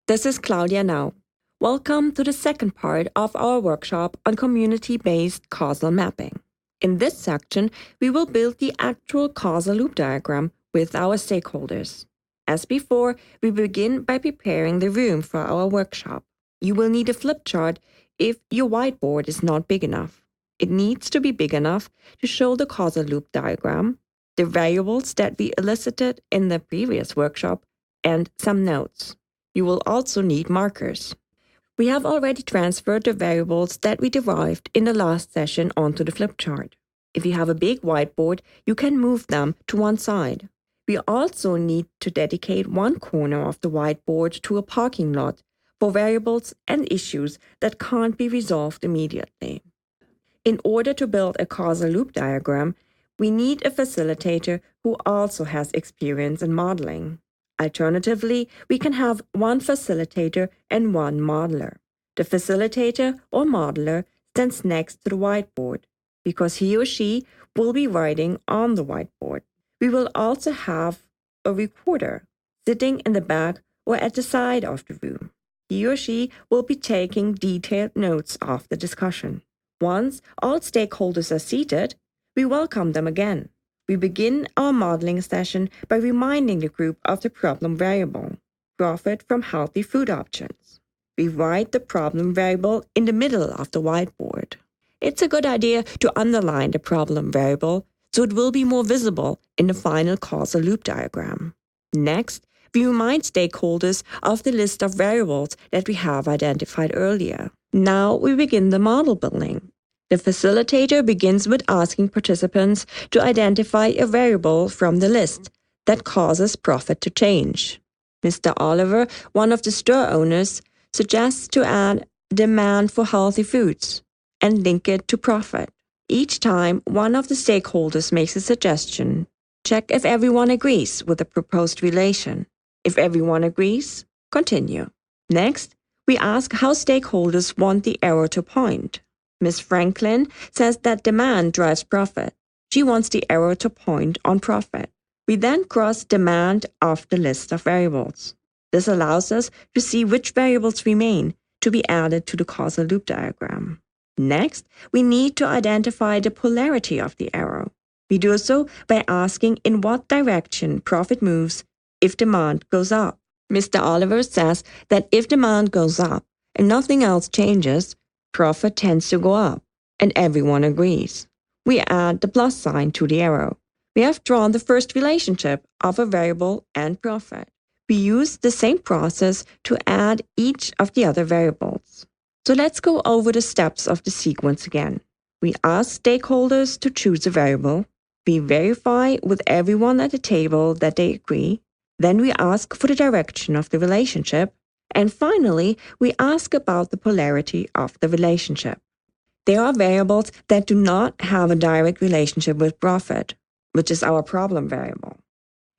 this is Claudia now. Welcome to the second part of our workshop on community-based causal mapping. In this section, we will build the actual causal loop diagram with our stakeholders. As before, we begin by preparing the room for our workshop. You will need a flip chart if your whiteboard is not big enough. It needs to be big enough to show the causal loop diagram, the variables that we elicited in the previous workshop, and some notes. You will also need markers. We have already transferred the variables that we derived in the last session onto the flip chart. If you have a big whiteboard, you can move them to one side. We also need to dedicate one corner of the whiteboard to a parking lot for variables and issues that can't be resolved immediately. In order to build a causal loop diagram, we need a facilitator who also has experience in modeling. Alternatively, we can have one facilitator and one modeler. The facilitator or modeler stands next to the whiteboard because he or she will be writing on the whiteboard. We will also have a recorder sitting in the back or at the side of the room. He or she will be taking detailed notes of the discussion. Once all stakeholders are seated, we welcome them again. We begin our modeling session by reminding the group of the problem variable, profit from healthy food options. We write the problem variable in the middle of the whiteboard. It's a good idea to underline the problem variable so it will be more visible in the final causal loop diagram. Next, we remind stakeholders of the list of variables that we have identified earlier. Now we begin the model building. The facilitator begins with asking participants to identify a variable from the list that causes profit to change. Mr. Oliver, one of the store owners, suggests to add demand for healthy foods and link it to profit. Each time one of the stakeholders makes a suggestion, check if everyone agrees with the proposed relation. If everyone agrees, continue. Next, we ask how stakeholders want the arrow to point. Ms. Franklin says that demand drives profit. She wants the arrow to point on profit. We then cross demand off the list of variables. This allows us to see which variables remain to be added to the causal loop diagram. Next, we need to identify the polarity of the arrow. We do so by asking in what direction profit moves if demand goes up. Mr. Oliver says that if demand goes up and nothing else changes, profit tends to go up, and everyone agrees. We add the plus sign to the arrow. We have drawn the first relationship of a variable and profit. We use the same process to add each of the other variables. So let's go over the steps of the sequence again. We ask stakeholders to choose a variable. We verify with everyone at the table that they agree. Then we ask for the direction of the relationship. And finally, we ask about the polarity of the relationship. There are variables that do not have a direct relationship with profit, which is our problem variable.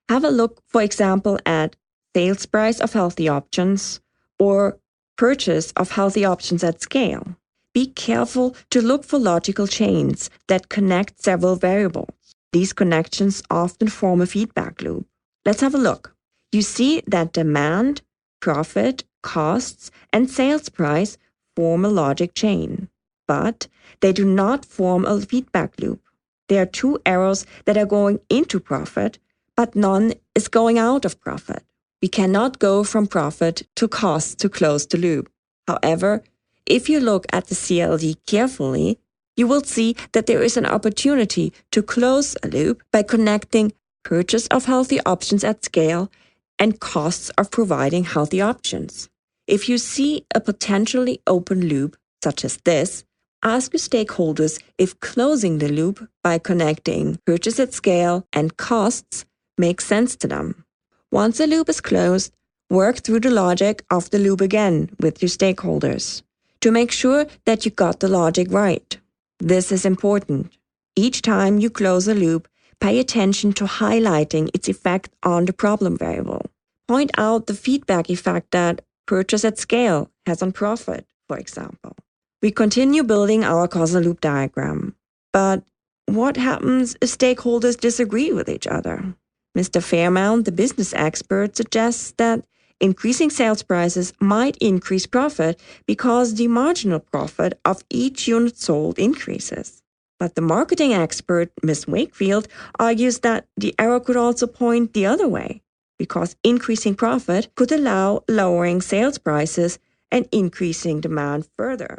Have a look, for example, at sales price of healthy options or purchase of healthy options at scale. Be careful to look for logical chains that connect several variables. These connections often form a feedback loop. Let's have a look. You see that demand, profit, costs, and sales price form a logic chain, but they do not form a feedback loop. There are two arrows that are going into profit, but none is going out of profit. We cannot go from profit to cost to close the loop. However, if you look at the CLD carefully, you will see that there is an opportunity to close a loop by connecting purchase of healthy options at scale and costs of providing healthy options. If you see a potentially open loop, such as this, ask your stakeholders if closing the loop by connecting purchase at scale and costs makes sense to them. Once the loop is closed, work through the logic of the loop again with your stakeholders to make sure that you got the logic right. This is important. Each time you close a loop, pay attention to highlighting its effect on the problem variable. Point out the feedback effect that purchase at scale has on profit, for example. We continue building our causal loop diagram. But what happens if stakeholders disagree with each other? Mr. Fairmount, the business expert, suggests that Increasing sales prices might increase profit because the marginal profit of each unit sold increases. But the marketing expert, Ms. Wakefield, argues that the arrow could also point the other way, because increasing profit could allow lowering sales prices and increasing demand further.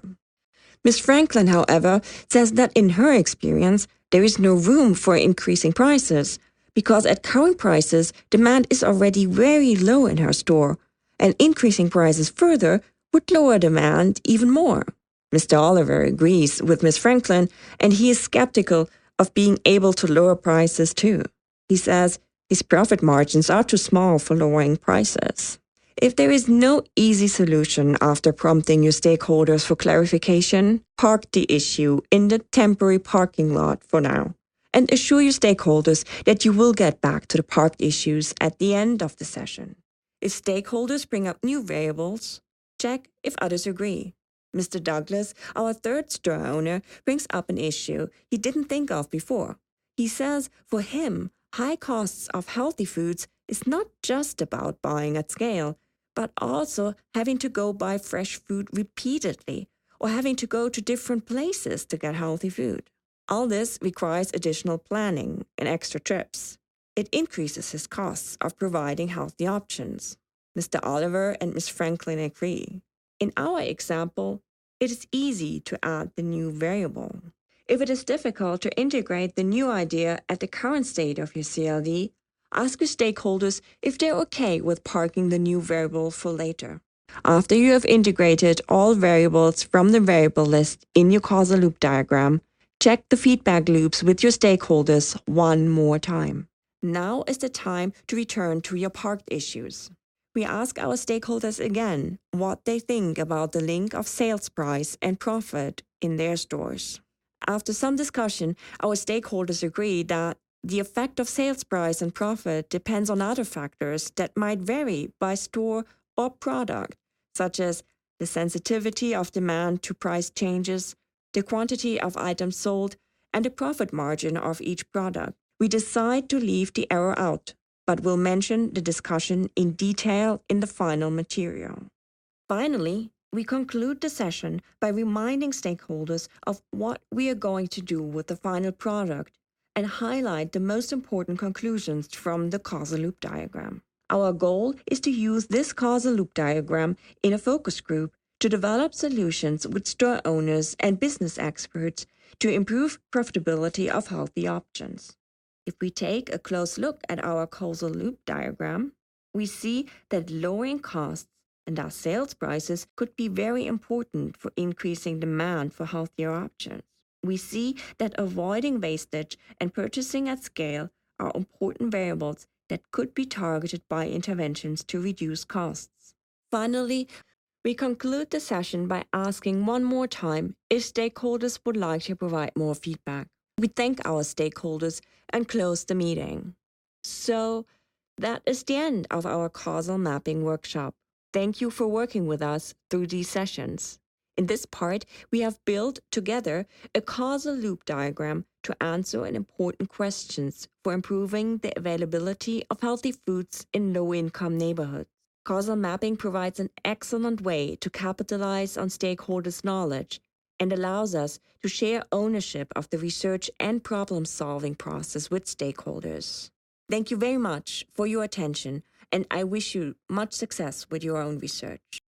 Ms. Franklin, however, says that in her experience, there is no room for increasing prices, because at current prices, demand is already very low in her store, and increasing prices further would lower demand even more. Mr. Oliver agrees with Ms. Franklin, and he is skeptical of being able to lower prices too. He says his profit margins are too small for lowering prices. If there is no easy solution after prompting your stakeholders for clarification, park the issue in the temporary parking lot for now, and assure your stakeholders that you will get back to the parked issues at the end of the session. If stakeholders bring up new variables, check if others agree. Mr. Douglas, our third store owner, brings up an issue he didn't think of before. He says for him, high costs of healthy foods is not just about buying at scale, but also having to go buy fresh food repeatedly or having to go to different places to get healthy food. All this requires additional planning and extra trips. It increases his costs of providing healthy options. Mr. Oliver and Ms. Franklin agree. In our example, it is easy to add the new variable. If it is difficult to integrate the new idea at the current state of your CLD, ask your stakeholders if they're okay with parking the new variable for later. After you have integrated all variables from the variable list in your causal loop diagram, check the feedback loops with your stakeholders one more time. Now is the time to return to your parked issues. We ask our stakeholders again what they think about the link of sales price and profit in their stores. After some discussion, our stakeholders agree that the effect of sales price and profit depends on other factors that might vary by store or product, such as the sensitivity of demand to price changes, the quantity of items sold, and the profit margin of each product. We decide to leave the arrow out, but will mention the discussion in detail in the final material. Finally, we conclude the session by reminding stakeholders of what we are going to do with the final product and highlight the most important conclusions from the causal loop diagram. Our goal is to use this causal loop diagram in a focus group to develop solutions with store owners and business experts to improve profitability of healthy options. If we take a close look at our causal loop diagram, we see that lowering costs and thus sales prices could be very important for increasing demand for healthier options. We see that avoiding wastage and purchasing at scale are important variables that could be targeted by interventions to reduce costs. Finally, we conclude the session by asking one more time if stakeholders would like to provide more feedback. We thank our stakeholders and close the meeting. So, that is the end of our causal mapping workshop. Thank you for working with us through these sessions. In this part, we have built together a causal loop diagram to answer important questions for improving the availability of healthy foods in low-income neighborhoods. Causal mapping provides an excellent way to capitalize on stakeholders' knowledge and allows us to share ownership of the research and problem-solving process with stakeholders. Thank you very much for your attention, and I wish you much success with your own research.